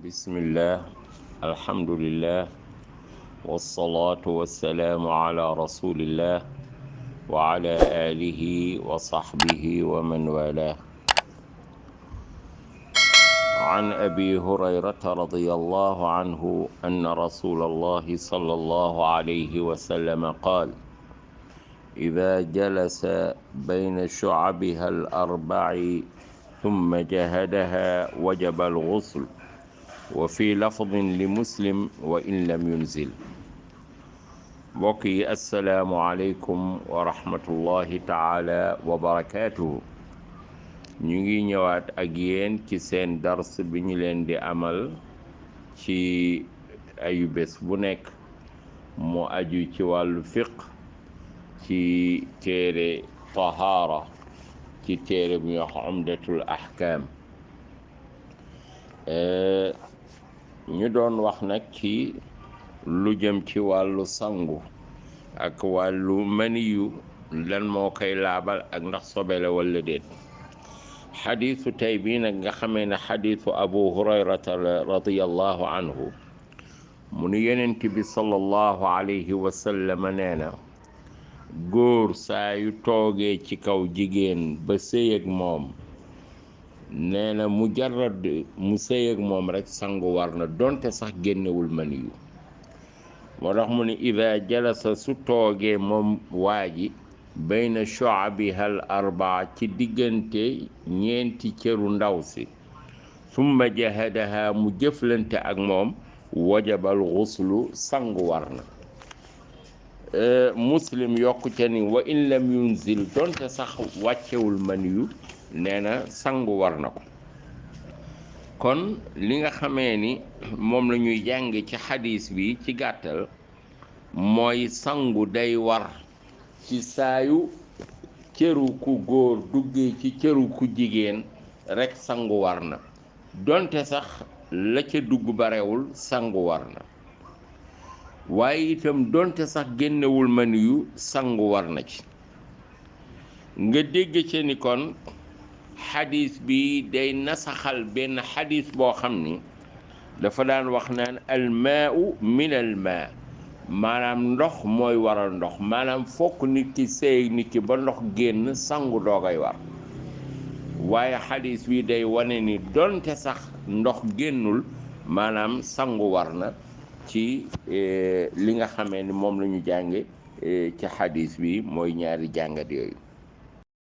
بسم الله الحمد لله والصلاة والسلام على رسول الله وعلى آله وصحبه ومن والاه. عن أبي هريرة رضي الله عنه أن رسول الله صلى الله عليه وسلم قال: إذا جلس بين شعبها الأربع ثم جهدها وجب الغسل، وفي لفظ لمسلم وإن لم ينزل. mbokk yi assalaamu aleykum wa rahmatullahi taala wa barakaatuhu. ñu ngi ñëwaat ak yéen ci seen dars bi ñu leen di amal ci ayu bés bu nekk mu aju ci wàllu fiq ci téere tahaara ci téere bu ñuy wax umdatul ahkaam. ñu doon wax nag ci lu jëm ci wàllu sangu ak wàllu maniyu lan moo koy laabal ak ndax sobe la walla déet. xadiisu tey bii nag nga xamee ne xadiisu abu hurayrata radiyallahu anhu mu ni yonent bi sallallahu alayhi wa sallam nee na góor saa yu toogee ci kaw jigéen ba sëy ak moom, nee na mujarrad mu sëy ak moom rekk sangu war na donte sax génnewul maniyu. moo tax mu ne ida jalasa su toogee moom waa ji bayna shu'abiha al arbaa ci diggante ñeenti cëru ndaw si, summa jahadaha mu jëflante ak moom, wajabal xuslu sangu war na. muslim yokku ca ni wa in lam yunzil donte sax wàccewul maniyu, nee na sangu war na ko. kon li nga xamee ni moom la ñuy jàng ci xadiis bi ci gàttal mooy sangu day war ci saayu cëru ku góor duggee ci cëru ku jigéen rekk sangu war na, donte sax la ca dugg barewul sangu war na. waaye itam donte sax génnewul maniyu sangu war na ci. nga dégg ci ni kon xadis bi day nasaxal benn xadis boo xam ni dafa daan wax naan almaau min almaa, maanaam ndox mooy waral ndox, maanaam fokk nit ki sëy nit ki ba ndox génn sangu doogay war. waaye xadis bi day wane ni donte sax ndox génnul maanaam sangu war na ci li nga xamee ni moom la ñu jànge ci xadis bi mooy ñaari jàngat yooyu.